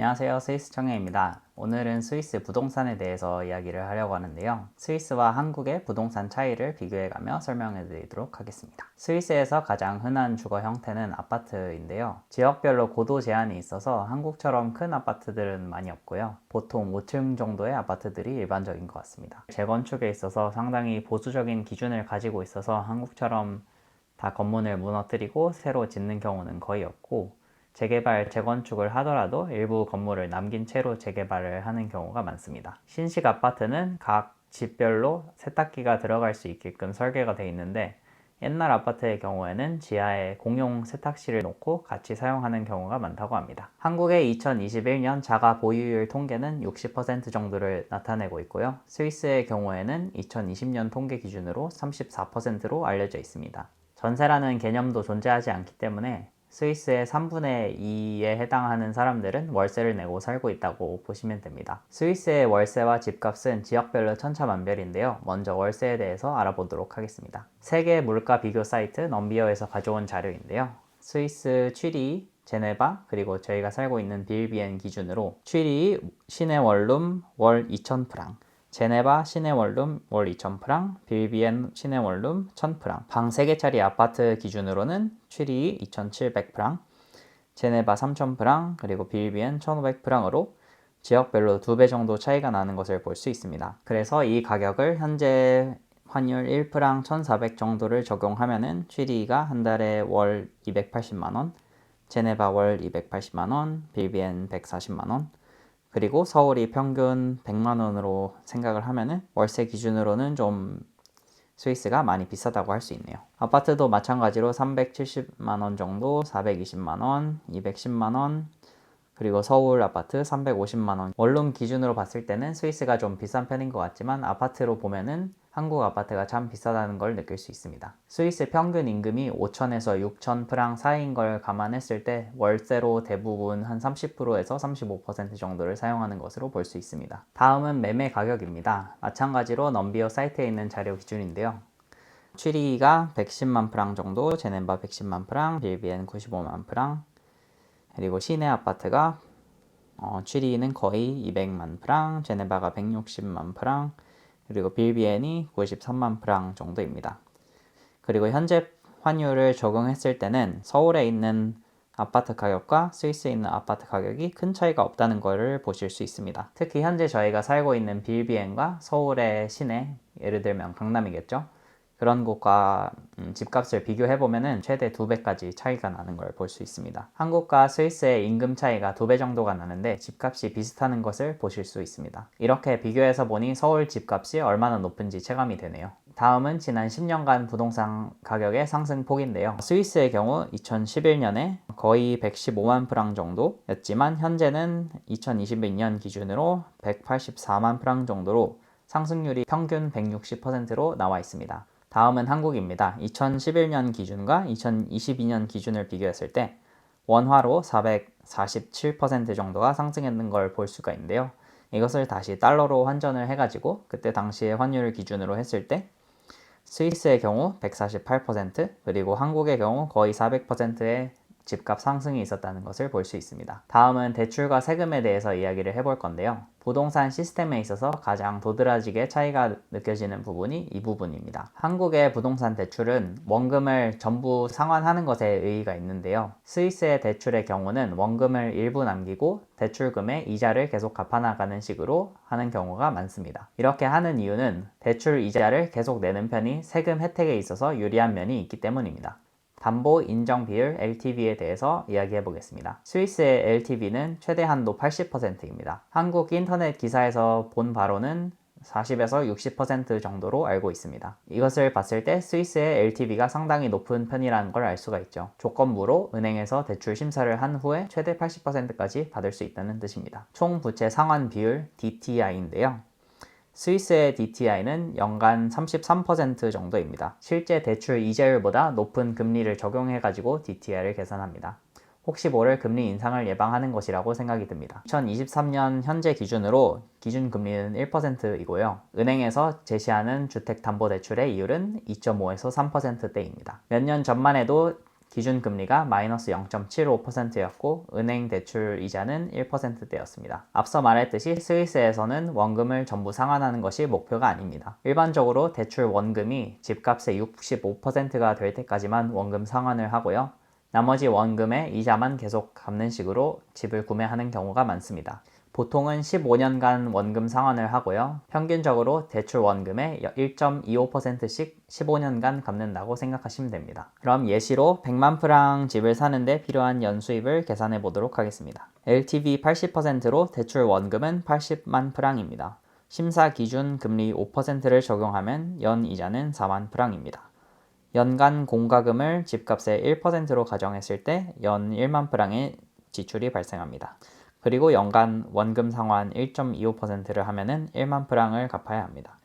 안녕하세요. 스위스 청년입니다. 오늘은 스위스 부동산에 대해서 이야기를 하려고 하는데요. 스위스와 한국의 부동산 차이를 비교해가며 설명해 드리도록 하겠습니다. 스위스에서 가장 흔한 주거 형태는 아파트인데요. 지역별로 고도 제한이 있어서 한국처럼 큰 아파트들은 많이 없고요. 보통 5층 정도의 아파트들이 일반적인 것 같습니다. 재건축에 있어서 상당히 보수적인 기준을 가지고 있어서 한국처럼 다 건물을 무너뜨리고 새로 짓는 경우는 거의 없고, 재개발, 재건축을 하더라도 일부 건물을 남긴 채로 재개발을 하는 경우가 많습니다. 신식 아파트는 각 집별로 세탁기가 들어갈 수 있게끔 설계가 되어 있는데, 옛날 아파트의 경우에는 지하에 공용 세탁실을 놓고 같이 사용하는 경우가 많다고 합니다. 한국의 2021년 자가 보유율 통계는 60% 정도를 나타내고 있고요. 스위스의 경우에는 2020년 통계 기준으로 34%로 알려져 있습니다. 전세라는 개념도 존재하지 않기 때문에 스위스의 3분의 2에 해당하는 사람들은 월세를 내고 살고 있다고 보시면 됩니다. 스위스의 월세와 집값은 지역별로 천차만별인데요. 먼저 월세에 대해서 알아보도록 하겠습니다. 세계 물가 비교 사이트 넘비어에서 가져온 자료인데요. 스위스 취리히, 제네바, 그리고 저희가 살고 있는 빌비엔 기준으로 취리히 시내 원룸 월 2,000프랑, 제네바 시내 원룸 월 2,000프랑, 빌비엔 시내 원룸 1,000프랑, 방 3개짜리 아파트 기준으로는 취리히 2,700프랑, 제네바 3,000프랑, 그리고 빌비엔 1,500프랑으로 지역별로 2배 정도 차이가 나는 것을 볼 수 있습니다. 그래서 이 가격을 현재 환율 1프랑 1,400 정도를 적용하면은 취리히가 한 달에 월 280만원, 제네바 월 280만원, 빌비엔 140만원, 그리고 서울이 평균 100만원으로 생각을 하면은 월세 기준으로는 좀 스위스가 많이 비싸다고 할 수 있네요. 아파트도 마찬가지로 370만원 정도, 420만원, 210만원, 그리고 서울 아파트 350만원. 원룸 기준으로 봤을 때는 스위스가 좀 비싼 편인 것 같지만 아파트로 보면은 한국 아파트가 참 비싸다는 걸 느낄 수 있습니다. 스위스 평균 임금이 5천에서 6천 프랑 사이인 걸 감안했을 때 월세로 대부분 한 30%에서 35% 정도를 사용하는 것으로 볼 수 있습니다. 다음은 매매 가격입니다. 마찬가지로 넘비어 사이트에 있는 자료 기준인데요. 취리히가 110만 프랑 정도, 제넨바 110만 프랑, 빌비엔 95만 프랑, 그리고 시내 아파트가 취리히는 거의 200만 프랑, 제네바가 160만 프랑, 그리고 빌비엔이 93만 프랑 정도입니다. 그리고 현재 환율을 적용했을 때는 서울에 있는 아파트 가격과 스위스에 있는 아파트 가격이 큰 차이가 없다는 것을 보실 수 있습니다. 특히 현재 저희가 살고 있는 빌비엔과 서울의 시내, 예를 들면 강남이겠죠? 그런 곳과 집값을 비교해보면 최대 2배까지 차이가 나는 걸 볼 수 있습니다. 한국과 스위스의 임금 차이가 2배 정도가 나는데 집값이 비슷하는 것을 보실 수 있습니다. 이렇게 비교해서 보니 서울 집값이 얼마나 높은지 체감이 되네요. 다음은 지난 10년간 부동산 가격의 상승폭인데요. 스위스의 경우 2011년에 거의 115만 프랑 정도였지만 현재는 2022년 기준으로 184만 프랑 정도로 상승률이 평균 160%로 나와 있습니다. 다음은 한국입니다. 2011년 기준과 2022년 기준을 비교했을 때 원화로 447% 정도가 상승했는 걸 볼 수가 있는데요. 이것을 다시 달러로 환전을 해가지고 그때 당시의 환율을 기준으로 했을 때 스위스의 경우 148%, 그리고 한국의 경우 거의 400%의 집값 상승이 있었다는 것을 볼 수 있습니다. 다음은 대출과 세금에 대해서 이야기를 해볼 건데요. 부동산 시스템에 있어서 가장 도드라지게 차이가 느껴지는 부분이 이 부분입니다. 한국의 부동산 대출은 원금을 전부 상환하는 것에 의의가 있는데요. 스위스의 대출의 경우는 원금을 일부 남기고 대출금의 이자를 계속 갚아나가는 식으로 하는 경우가 많습니다. 이렇게 하는 이유는 대출 이자를 계속 내는 편이 세금 혜택에 있어서 유리한 면이 있기 때문입니다. 담보 인정 비율 LTV에 대해서 이야기해 보겠습니다. 스위스의 LTV는 최대 한도 80%입니다. 한국 인터넷 기사에서 본 바로는 40에서 60% 정도로 알고 있습니다. 이것을 봤을 때 스위스의 LTV가 상당히 높은 편이라는 걸 알 수가 있죠. 조건부로 은행에서 대출 심사를 한 후에 최대 80%까지 받을 수 있다는 뜻입니다. 총 부채 상환 비율 DTI인데요. 스위스의 DTI는 연간 33% 정도입니다. 실제 대출 이자율보다 높은 금리를 적용해가지고 DTI를 계산합니다. 혹시 모를 금리 인상을 예방하는 것이라고 생각이 듭니다. 2023년 현재 기준으로 기준금리는 1%이고요. 은행에서 제시하는 주택담보대출의 이율은 2.5에서 3%대입니다. 몇 년 전만 해도 기준금리가 마이너스 0.75%였고 은행 대출 이자는 1%대였습니다. 앞서 말했듯이 스위스에서는 원금을 전부 상환하는 것이 목표가 아닙니다. 일반적으로 대출 원금이 집값의 65%가 될 때까지만 원금 상환을 하고요. 나머지 원금의 이자만 계속 갚는 식으로 집을 구매하는 경우가 많습니다. 보통은 15년간 원금 상환을 하고요. 평균적으로 대출 원금의 1.25%씩 15년간 갚는다고 생각하시면 됩니다. 그럼 예시로 100만 프랑 집을 사는데 필요한 연수입을 계산해 보도록 하겠습니다. LTV 80%로 대출 원금은 80만 프랑입니다. 심사 기준 금리 5%를 적용하면 연 이자는 4만 프랑입니다. 연간 공과금을 집값의 1%로 가정했을 때 연 1만 프랑의 지출이 발생합니다. 그리고 연간 원금 상환 1.25%를 하면은 1만 프랑을 갚아야 합니다.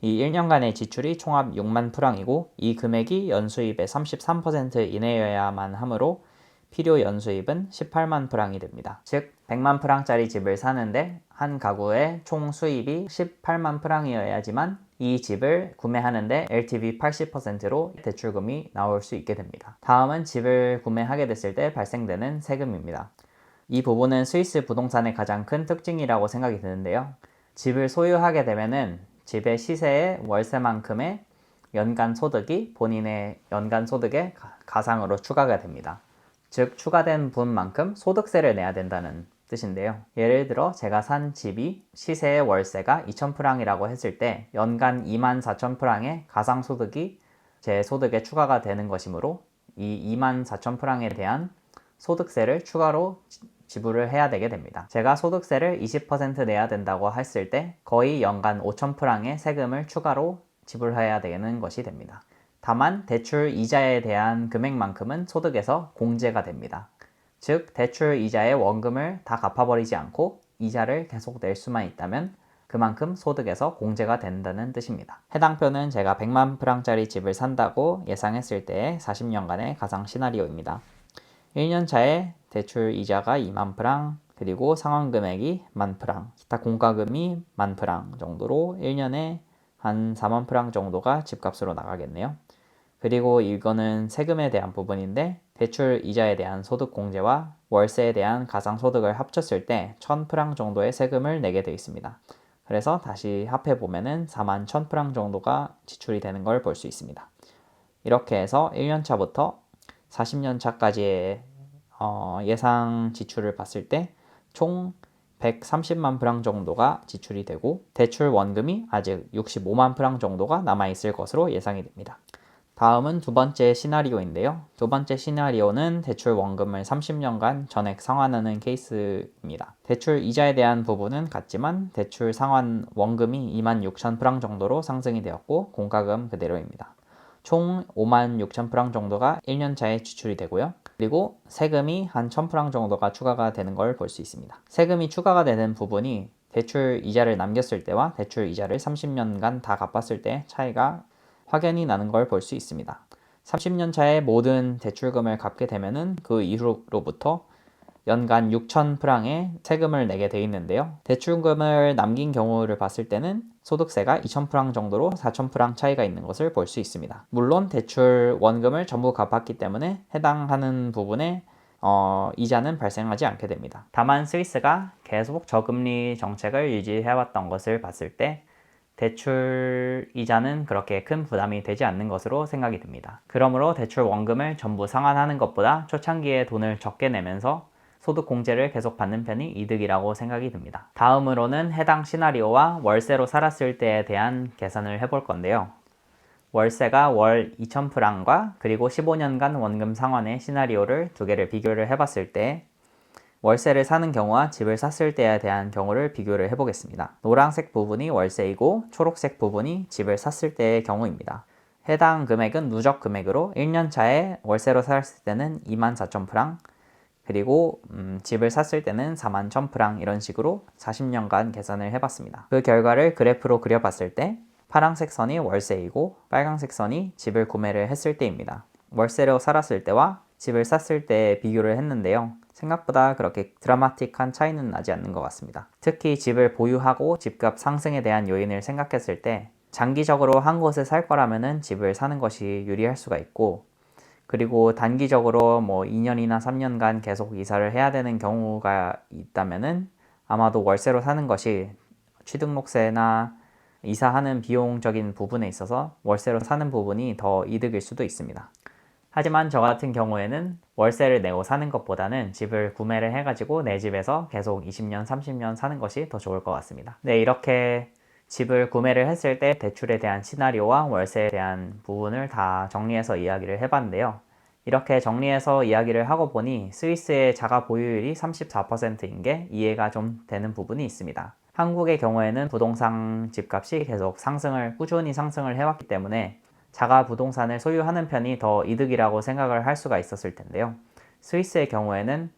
이 1년간의 지출이 총합 6만 프랑이고 이 금액이 연수입의 33% 이내여야만 하므로 필요 연수입은 18만 프랑이 됩니다. 즉 100만 프랑짜리 집을 사는데 한 가구의 총 수입이 18만 프랑이어야지만 이 집을 구매하는데 LTV 80%로 대출금이 나올 수 있게 됩니다. 다음은 집을 구매하게 됐을 때 발생되는 세금입니다. 이 부분은 스위스 부동산의 가장 큰 특징이라고 생각이 드는데요. 집을 소유하게 되면은 집의 시세의 월세만큼의 연간 소득이 본인의 연간 소득의 가상으로 추가가 됩니다. 즉 추가된 분만큼 소득세를 내야 된다는 뜻인데요. 예를 들어 제가 산 집이 시세의 월세가 2,000프랑이라고 했을 때 연간 24,000프랑의 가상소득이 제 소득에 추가가 되는 것이므로 이 24,000프랑에 대한 소득세를 추가로 지불을 해야 되게 됩니다. 제가 소득세를 20% 내야 된다고 했을 때 거의 연간 5,000프랑의 세금을 추가로 지불해야 되는 것이 됩니다. 다만 대출 이자에 대한 금액만큼은 소득에서 공제가 됩니다. 즉 대출 이자의 원금을 다 갚아버리지 않고 이자를 계속 낼 수만 있다면 그만큼 소득에서 공제가 된다는 뜻입니다. 해당 표는 제가 100만 프랑짜리 집을 산다고 예상했을 때의 40년간의 가상 시나리오입니다. 1년 차에 대출 이자가 2만 프랑, 그리고 상환 금액이 1만 프랑, 기타 공과금이 1만 프랑 정도로 1년에 한 4만 프랑 정도가 집값으로 나가겠네요. 그리고 이거는 세금에 대한 부분인데 대출 이자에 대한 소득 공제와 월세에 대한 가상소득을 합쳤을 때 1,000프랑 정도의 세금을 내게 되어 있습니다. 그래서 다시 합해 보면은 4만 1,000프랑 정도가 지출이 되는 걸 볼 수 있습니다. 이렇게 해서 1년 차부터 40년 차까지의 예상 지출을 봤을 때 총 130만 프랑 정도가 지출이 되고 대출 원금이 아직 65만 프랑 정도가 남아있을 것으로 예상이 됩니다. 다음은 두 번째 시나리오인데요. 두 번째 시나리오는 대출 원금을 30년간 전액 상환하는 케이스입니다. 대출 이자에 대한 부분은 같지만 대출 상환 원금이 26,000 프랑 정도로 상승이 되었고 공과금 그대로입니다. 총 56,000 프랑 정도가 1년 차에 지출이 되고요. 그리고 세금이 한 1,000 프랑 정도가 추가가 되는 걸 볼 수 있습니다. 세금이 추가가 되는 부분이 대출 이자를 남겼을 때와 대출 이자를 30년간 다 갚았을 때 차이가 확연히 나는 걸 볼 수 있습니다. 30년 차에 모든 대출금을 갚게 되면은 그 이후로부터 연간 6,000 프랑의 세금을 내게 돼 있는데요. 대출금을 남긴 경우를 봤을 때는 소득세가 2,000 프랑 정도로 4,000 프랑 차이가 있는 것을 볼 수 있습니다. 물론 대출 원금을 전부 갚았기 때문에 해당하는 부분에 이자는 발생하지 않게 됩니다. 다만 스위스가 계속 저금리 정책을 유지해왔던 것을 봤을 때 대출 이자는 그렇게 큰 부담이 되지 않는 것으로 생각이 듭니다. 그러므로 대출 원금을 전부 상환하는 것보다 초창기에 돈을 적게 내면서 소득 공제를 계속 받는 편이 이득이라고 생각이 듭니다. 다음으로는 해당 시나리오와 월세로 살았을 때에 대한 계산을 해볼 건데요. 월세가 월 2,000프랑과 그리고 15년간 원금 상환의 시나리오를 두 개를 비교를 해봤을 때 월세를 사는 경우와 집을 샀을 때에 대한 경우를 비교를 해보겠습니다. 노란색 부분이 월세이고 초록색 부분이 집을 샀을 때의 경우입니다. 해당 금액은 누적 금액으로 1년 차에 월세로 살았을 때는 24,000프랑, 그리고 집을 샀을 때는 41,000프랑 이런 식으로 40년간 계산을 해봤습니다. 그 결과를 그래프로 그려봤을 때 파란색 선이 월세이고 빨간색 선이 집을 구매를 했을 때입니다. 월세로 살았을 때와 집을 샀을 때 비교를 했는데요. 생각보다 그렇게 드라마틱한 차이는 나지 않는 것 같습니다. 특히 집을 보유하고 집값 상승에 대한 요인을 생각했을 때 장기적으로 한 곳에 살 거라면은 집을 사는 것이 유리할 수가 있고, 그리고 단기적으로 뭐 2년이나 3년간 계속 이사를 해야 되는 경우가 있다면은 아마도 월세로 사는 것이 취등록세나 이사하는 비용적인 부분에 있어서 월세로 사는 부분이 더 이득일 수도 있습니다. 하지만 저 같은 경우에는 월세를 내고 사는 것보다는 집을 구매를 해가지고 내 집에서 계속 20년, 30년 사는 것이 더 좋을 것 같습니다. 네, 이렇게 집을 구매를 했을 때 대출에 대한 시나리오와 월세에 대한 부분을 다 정리해서 이야기를 해봤는데요. 이렇게 정리해서 이야기를 하고 보니 스위스의 자가 보유율이 34%인 게 이해가 좀 되는 부분이 있습니다. 한국의 경우에는 부동산 집값이 계속 꾸준히 상승을 해왔기 때문에 자가 부동산을 소유하는 편이 더 이득이라고 생각을 할 수가 있었을 텐데요. 스위스의 경우에는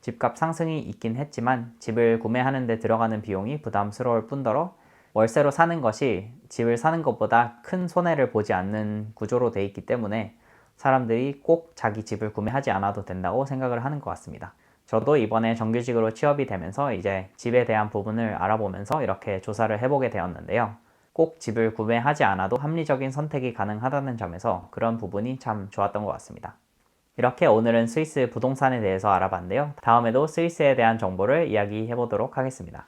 집값 상승이 있긴 했지만 집을 구매하는 데 들어가는 비용이 부담스러울 뿐더러 월세로 사는 것이 집을 사는 것보다 큰 손해를 보지 않는 구조로 되어 있기 때문에 사람들이 꼭 자기 집을 구매하지 않아도 된다고 생각을 하는 것 같습니다. 저도 이번에 정규직으로 취업이 되면서 이제 집에 대한 부분을 알아보면서 이렇게 조사를 해보게 되었는데요. 꼭 집을 구매하지 않아도 합리적인 선택이 가능하다는 점에서 그런 부분이 참 좋았던 것 같습니다. 이렇게 오늘은 스위스 부동산에 대해서 알아봤는데요. 다음에도 스위스에 대한 정보를 이야기해 보도록 하겠습니다.